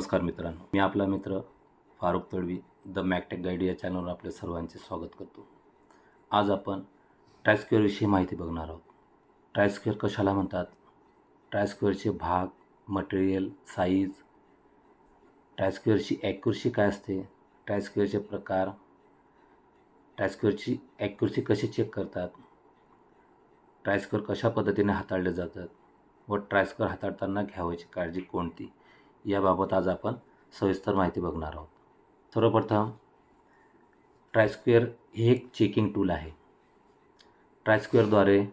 नमस्कार मित्रांनो, मी आपला मित्र फारुख तडवी द मॅकटेक गाईड या चॅनलवर आपले सर्वांचे स्वागत करतो। आज आपण ट्रायस्क्वेअरविषयी माहिती बघणार आहोत। ट्रायस्क्वेअर कशाला म्हणतात, ट्रायस्क्वेअरचे भाग, मटेरियल, साईज, ट्रायस्क्वेअरची ॲक्युरसी काय असते, ट्रायस्क्वेअरचे प्रकार, ट्रायस्क्वेअरची ॲक्युरसी कशी चेक करतात, ट्रायस्क्वेअर कशा पद्धतीने हाताळले जातात व ट्रायस्क्वेअर हाताळताना घ्यावयाची काळजी कोणती, याबाबत आज आपण सविस्तर माहिती बघणार आहोत। सर्वप्रथम ट्रायस्क्वेअर हे एक चेकिंग टूल आहे। ट्रायस्क्वेअरद्वारे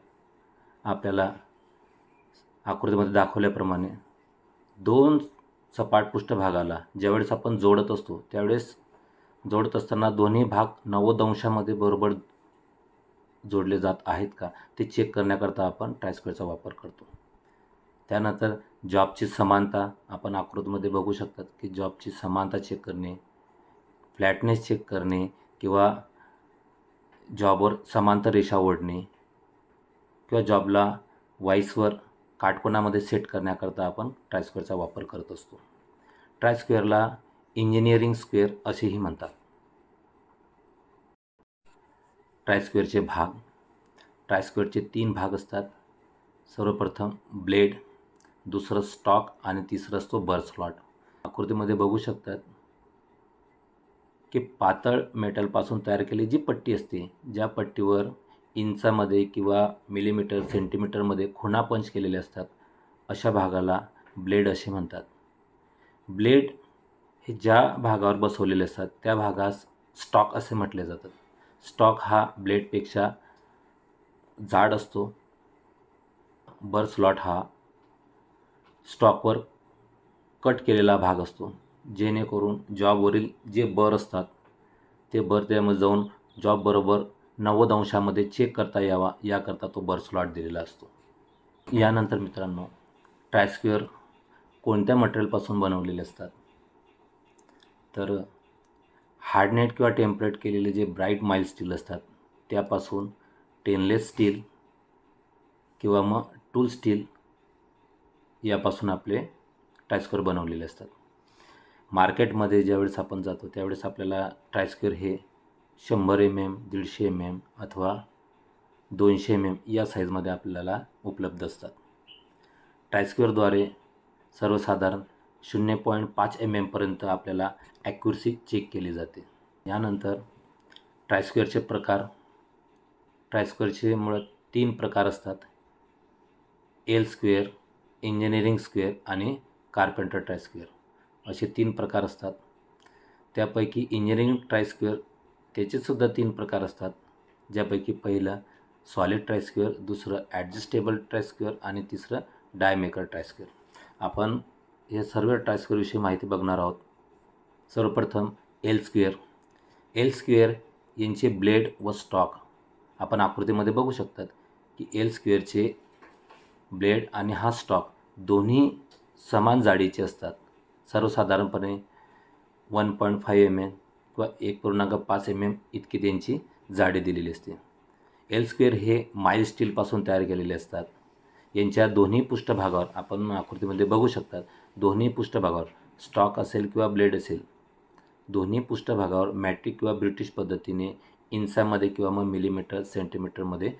आपल्याला आकृतीमध्ये दाखवल्याप्रमाणे दोन सपाट पृष्ठभागाला ज्यावेळेस आपण जोडत असतो त्यावेळेस जोडत असताना दोन्ही भाग 90 अंशामध्ये बरोबर जोडले जात आहेत का ते चेक करण्याकरता आपण ट्रायस्क्वेअरचा वापर करतो। त्यानंतर जॉबची समानता आपण आकृतीमध्ये बघू शकतात की जॉबची समानता चेक करणे, फ्लॅटनेस चेक करणे किंवा जॉबवर समांतर रेषा ओढणे किंवा जॉबला वाईसवर काटकोनामध्ये सेट करण्याकरता आपण ट्रायस्क्वेअरचा वापर करत असतो। ट्रायस्क्वेअरला इंजिनिअरिंग स्क्वेअर असेही म्हणतात। ट्रायस्क्वेअरचे भाग, ट्रायस्क्वेअरचे 3 भाग असतात। सर्वप्रथम ब्लेड, दुसरं स्टॉक आणि तिसरं असतो बर स्लॉट। आकृतीमध्ये बघू शकतात की पातळ मेटलपासून तयार केलेली जी पट्टी असते, ज्या पट्टीवर इंचामध्ये किंवा मिलीमीटर सेंटीमीटरमध्ये खुणा पंच केलेले असतात, अशा भागाला ब्लेड असे म्हणतात। ब्लेड हे ज्या भागावर बसवलेले असतात त्या भागास स्टॉक असे म्हटले जातात। स्टॉक हा ब्लेडपेक्षा जाड असतो। बर स्लॉट हा स्टॉकवर कट केलेला भाग असतो, जेणेकरून जॉबवरील जे बर असतात ते बर त्यामध्ये जाऊन जॉब बरोबर 90 अंशामध्ये चेक करता यावा याकरता तो बर स्लॉट दिलेला असतो। यानंतर मित्रांनो, ट्रायस्क्वेअर कोणत्या मटेरियलपासून बनवलेले असतात, तर हार्डनेट किंवा टेम्परेट केलेले जे ब्राईट माइल्ड स्टील असतात त्यापासून स्टेनलेस स्टील किंवा मग टूल स्टील यापासून आपले ट्रायस्क्वेअर बनवलेले असतात। मार्केटमध्ये ज्यावेळेस आपण जातो त्यावेळेस आपल्याला ट्रायस्क्वेअर हे 100 mm, 150 mm अथवा 200 mm या साईजमध्ये आपल्याला उपलब्ध असतात। ट्रायस्क्वेअरद्वारे सर्वसाधारण 0.5 mm पर्यंत आपल्याला ॲक्युरसी चेक केली जाते। यानंतर ट्रायस्क्वेअरचे प्रकार, ट्रायस्क्वेअरचे मुळात 3 प्रकार असतात, एल स्क्वेअर, इंजिनिअरिंग स्क्वेअर आणि कार्पेंटर ट्रायस्क्वेअर असे 3 प्रकार असतात। त्यापैकी इंजिनिअरिंग ट्रायस्क्वेअर त्याचेसुद्धा 3 प्रकार असतात, ज्यापैकी पहिलं सॉलिड ट्रायस्क्वेअर, दुसरं ॲडजस्टेबल ट्रायस्क्वेअर आणि तिसरं डायमेकर ट्रायस्क्वेअर। आपण हे सर्व ट्रायस्क्वेअरविषयी माहिती बघणार आहोत। सर्वप्रथम एल स्क्वेअर। एल स्क्वेअर यांचे ब्लेड व स्टॉक आपण आकृतीमध्ये बघू शकतात की एल स्क्वेअरचे ब्लेड आणि हा स्टॉक दोन्ही समान जाडीचे असतात। सर्वसाधारणपणे 1.5 mm किंवा 1.5 mm इतकी त्यांची जाडी दिलेली असते। एल स्क्वेअर हे माइल्ड स्टीलपासून तयार केलेले असतात। यांच्या दोन्ही पृष्ठभागावर आपण आकृतीमध्ये बघू शकतात, दोन्ही पृष्ठभागावर स्टॉक असेल किंवा ब्लेड असेल, दोन्ही पृष्ठभागावर मॅट्रिक किंवा ब्रिटिश पद्धतीने इंचामध्ये किंवा मग मिलीमीटर सेंटीमीटरमध्ये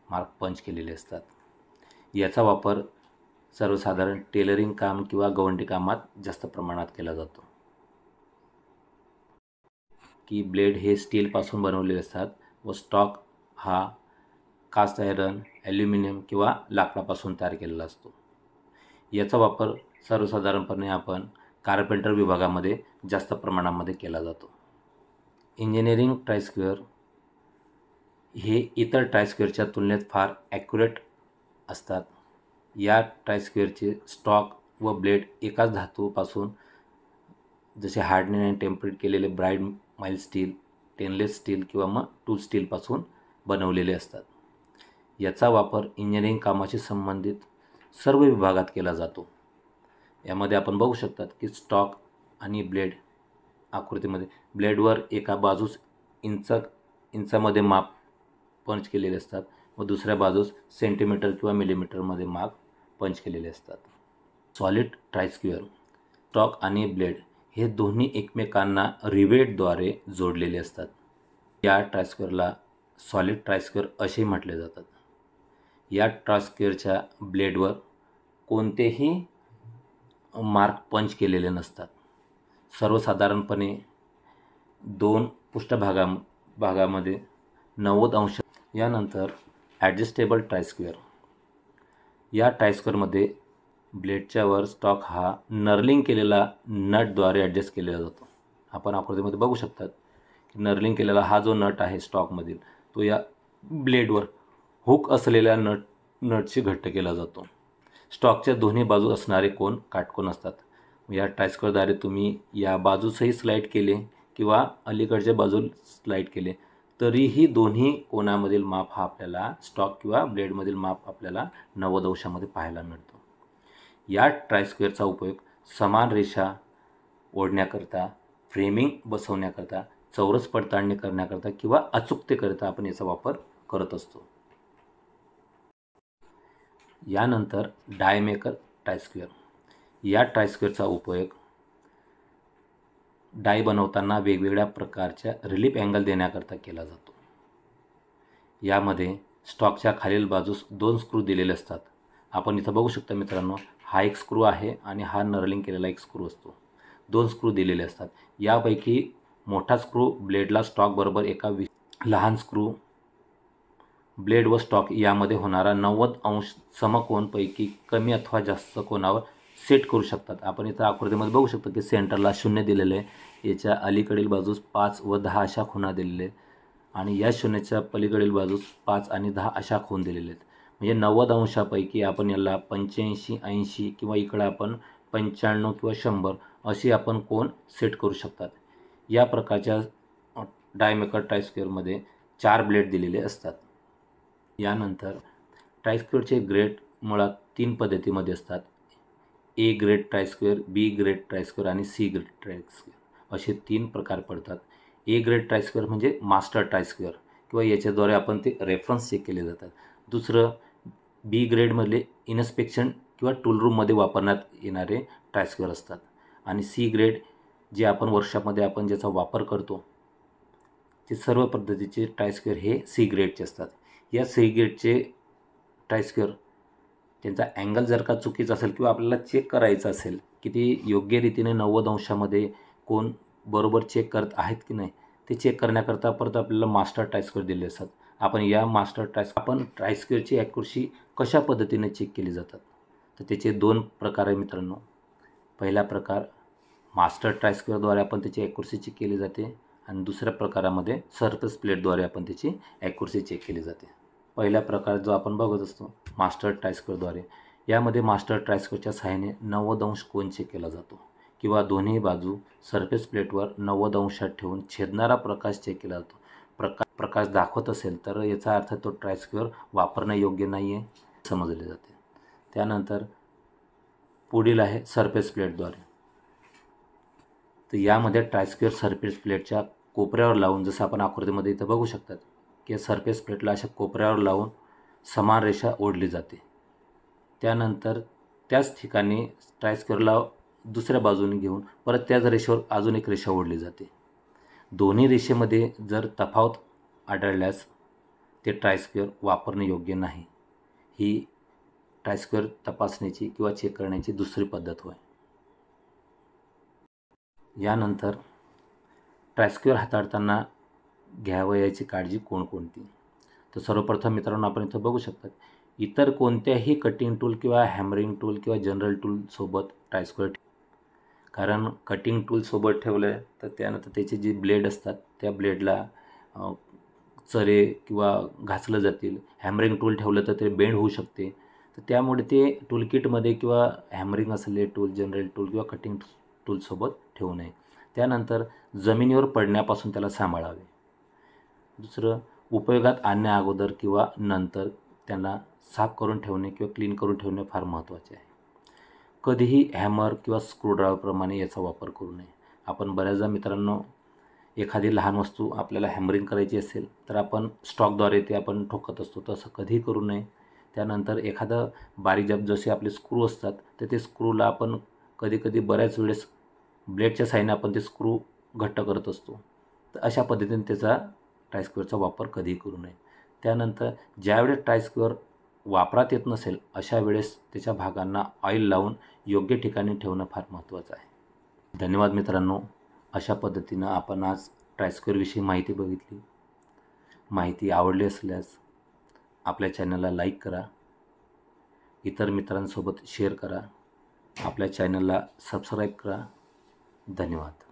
मार्क पंच केलेले असतात। याचा वापर सर्वसाधारण टेलरिंग काम किंवा गवंडी कामात जास्त प्रमाणात केला जातो। की ब्लेड हे स्टीलपासून बनवलेले असतात व स्टॉक हा कास्ट आयरन, ॲल्युमिनियम किंवा लाकडापासून तयार केलेला असतो। याचा वापर सर्वसाधारणपणे आपण कार्पेंटर विभागामध्ये जास्त प्रमाणामध्ये केला जातो। इंजिनिअरिंग ट्रायस्क्वेअर हे इतर ट्रायस्क्वेअरच्या तुलनेत फार ॲक्युरेट असतात। या ट्रायस्क्वेअरचे स्टॉक व ब्लेड एकाच धातूपासून जसे हार्डनेट आणि टेम्परेट केलेले bright mild steel, stainless steel किंवा मग टूल स्टीलपासून बनवलेले असतात। याचा वापर इंजिनिअरिंग कामाशी संबंधित सर्व विभागात केला जातो। यामध्ये आपण बघू शकतात की स्टॉक आणि ब्लेड आकृतीमध्ये ब्लेडवर एका बाजूस इंचामध्ये माप पंच केलेले असतात व दुसऱ्या बाजूस सेंटीमीटर किंवा मिलीमीटरमध्ये माप पंच केलेले असतात। सॉलिड ट्रायस्क्वेअर स्टॉक आणि ब्लेड हे दोन्ही एकमेकांना रिवेटद्वारे जोडलेले असतात. या ट्रायस्क्वेअरला सॉलिड ट्रायस्क्वेअर असे म्हटले जातात. या ट्रायस्क्वेअरच्या ब्लेडवर कोणतेही मार्क पंच केलेले नसतात. सर्वसाधारणपणे दोन भागामध्ये 90 अंश. यानंतर ॲडजस्टेबल ट्रायस्क्वेअर. या ट्रायस्क्वेअरमध्ये ब्लेडच्या वर स्टॉक हा नर्लिंग केलेला नटद्वारे ॲडजस्ट केलेला जातो. आपण आकृतीमध्ये बघू शकतात की नर्लिंग केलेला हा जो नट आहे स्टॉकमधील तो या ब्लेडवर हुक असलेल्या नटशी घट्ट केला जातो. स्टॉकच्या दोन्ही बाजू असणारे कोन काटकोन असतात. या ट्रायस्क्वेअरद्वारे तुम्ही या बाजूसही स्लाईड केले किंवा अलीकडच्या बाजूला स्लाईड केले तरीही दोन्ही कोनामधील माप हा आपल्याला स्टॉक किंवा ब्लेडमधील माप आपल्याला 90 अंशामध्ये पाहायला मिळतो. या ट्रायस्क्वेअरचा उपयोग समान रेषा ओढण्याकरता, फ्रेमिंग बसवण्याकरता, चौरस पडताळणी करण्याकरता किंवा अचूकतेकरिता आपण याचा वापर करत असतो. यानंतर डायमेकर ट्रायस्क्वेअर. या ट्रायस्क्वेअरचा उपयोग डाय बनवताना वेगवेगळ्या प्रकारच्या रिलीफ अँगल देण्याकरता केला जातो. यामध्ये स्टॉकच्या खालील बाजूस 2 स्क्रू दिलेले असतात. आपण इथं बघू शकता मित्रांनो, हा एक स्क्रू आहे आणि हा नर्लिंग केलेला एक स्क्रू असतो. 2 स्क्रू दिलेले असतात. यापैकी मोठा स्क्रू ब्लेडला स्टॉक बरोबर एका लहान स्क्रू ब्लेड व स्टॉक यामध्ये होणारा 90 अंश समकोनपैकी कमी अथवा जास्त कोनावर सेट करू शकतात. आपण इथं आकृतीमध्ये बघू शकतो की सेंटरला 0 दिलेले आहे. याच्या अलीकडील बाजूस 5 व 10 अशा खुणा दिलेल्या आहेत आणि या 0च्या पलीकडील बाजूस 5 आणि 10 अशा खूण दिलेले आहेत. म्हणजे 90 अंशापैकी आपण याला 85, 80 किंवा इकडं आपण 95 किंवा 100 अशी आपण कोन सेट करू शकतात. या प्रकारच्या डायमेकर ट्रायस्क्वेअरमध्ये 4 ब्लेड दिलेले असतात. यानंतर ट्रायस्क्वेअरचे ग्रेड मुळात 3 पद्धतीमध्ये असतात. ए ग्रेड ट्रायस्क्वेअर, बी ग्रेड ट्रायस्क्वेअर आणि सी ग्रेड ट्रायस्क्वेअर असे 3 प्रकार पडतात. ए ग्रेड ट्रायस्क्वेअर म्हणजे मास्टर ट्रायस्क्वेअर किंवा याच्याद्वारे आपण ते रेफरन्स चेक केले जातात. दुसरं बी ग्रेडमधले इन्स्पेक्शन किंवा टूलरूममध्ये वापरण्यात येणारे ट्रायस्क्वेअर असतात. आणि सी ग्रेड जे आपण वर्कशॉपमध्ये आपण ज्याचा वापर करतो ते सर्व पद्धतीचे ट्रायस्क्वेअर हे सी ग्रेडचे असतात. या सी ग्रेडचे ट्रायस्क्वेअर त्यांचा अँगल जर का चुकीचा असेल किंवा आपल्याला चेक करायचं असेल की ते योग्य रीतीने 90 अंशामध्ये कोण बरोबर चेक करत आहेत की नाही ते चेक करण्याकरता परत आपल्याला मास्टर ट्रायस्क्वेअर दिले असतात. आपण या आपण ट्रायस्क्वेअरची ॲक्युरसी कशा पद्धतीने चेक केली जातात तर त्याचे 2 प्रकार आहे मित्रांनो. पहिला प्रकार मास्टर ट्रायस्क्वेअरद्वारे आपण त्याची ॲक्युरसी चेक केली जाते आणि दुसऱ्या प्रकारामध्ये सरफेस प्लेटद्वारे आपण त्याची ॲक्युरसी चेक केली जाते. पहिला प्रकार जो आपण बघत असतो मास्टर ट्रायस्क्वेअरद्वारे, यामध्ये मास्टर ट्रायस्क्वेअरच्या सहाय्याने 90 अंश कोन चेक केला जातो किंवा दोन्ही बाजू सरफेस प्लेटवर 90 अंशात ठेवून छेदणारा प्रकाश चेक केला जातो. प्रकाश दाखवत असेल तर याचा अर्थ तो ट्रायस्क्वेअर वापरणे योग्य नाही आहे समजले जाते. त्यानंतर पुढील आहे सरफेस प्लेटद्वारे. तर यामध्ये ट्रायस्क्वेअर सरफेस प्लेटच्या कोपऱ्यावर लावून, जसं आपण आकृतीमध्ये इथं बघू शकतात की सरफेस प्लेटला अशा कोपऱ्यावर लावून समान रेषा ओढली जाते. त्यानंतर त्याच ठिकाणी ट्रायस्क्वेअरला दुसऱ्या बाजूने घेऊन परत त्याच रेषेवर अजून एक रेषा ओढली जाते. दोन्ही रेषेमध्ये जर तफावत आढळल्यास ते ट्रायस्क्वेअर वापरणे योग्य नाही. ही ट्रायस्क्वेअर तपासण्याची किंवा चेक करण्याची दुसरी पद्धत होय. यानंतर ट्रायस्क्वेअर हाताळताना घ्यावयाची काळजी कोणकोणती. तर सर्वप्रथम मित्रांनो आपण इथं बघू शकतात इतर कोणत्याही कटिंग टूल किंवा हॅमरिंग टूल किंवा जनरल टूलसोबत ट्रायस्क्वेअर, कारण कटिंग टूलसोबत ठेवलं तर त्यानंतर त्याचे जे ब्लेड असतात त्या ब्लेडला चरे किंवा घासलं जातील. हॅमरिंग टूल ठेवलं तर ते बेंड होऊ शकते. तर त्यामुळे ते टूलकिटमध्ये किंवा हॅमरिंग असलेले टूल, जनरल टूल किंवा कटिंग टूलसोबत ठेवू नये. त्यानंतर जमिनीवर पडण्यापासून त्याला सांभाळावे. दुसरं, उपयोगात आणण्या अगोदर किंवा नंतर त्यांना साफ करून ठेवणे किंवा क्लीन करून ठेवणे फार महत्त्वाचे आहे. कधीही हॅमर किंवा स्क्रूड्रायव्हरप्रमाणे याचा वापर करू नये. आपण बऱ्याचदा मित्रांनो एखादी लहान वस्तू आपल्याला हॅमरिंग करायची असेल तर आपण स्टॉकद्वारे ते आपण ठोकत असतो, तसं कधीही करू नये. त्यानंतर एखादं बारीक जसे आपले स्क्रू असतात तर ते स्क्रूला आपण कधीकधी बऱ्याच वेळेस ब्लेडच्या साहाय्याने आपण ते स्क्रू घट्ट करत असतो. तर अशा पद्धतीने त्याचा ट्रायस्क्वेअरचा वापर कधीही करू नये. त्यानंतर ज्यावेळेस ट्रायस्क्वेअर वापरात येत नसेल अशा वेळेस त्याच्या भागांना ऑइल लावून योग्य ठिकाणी ठेवणं फार महत्त्वाचं आहे. धन्यवाद मित्रांनो. अशा पद्धतीनं आपण आज ट्रायस्क्वेअरविषयी माहिती बघितली. माहिती आवडली असल्यास आपल्या चॅनलला लाईक करा, इतर मित्रांसोबत शेअर करा, आपल्या चॅनलला सबस्क्राईब करा. धन्यवाद.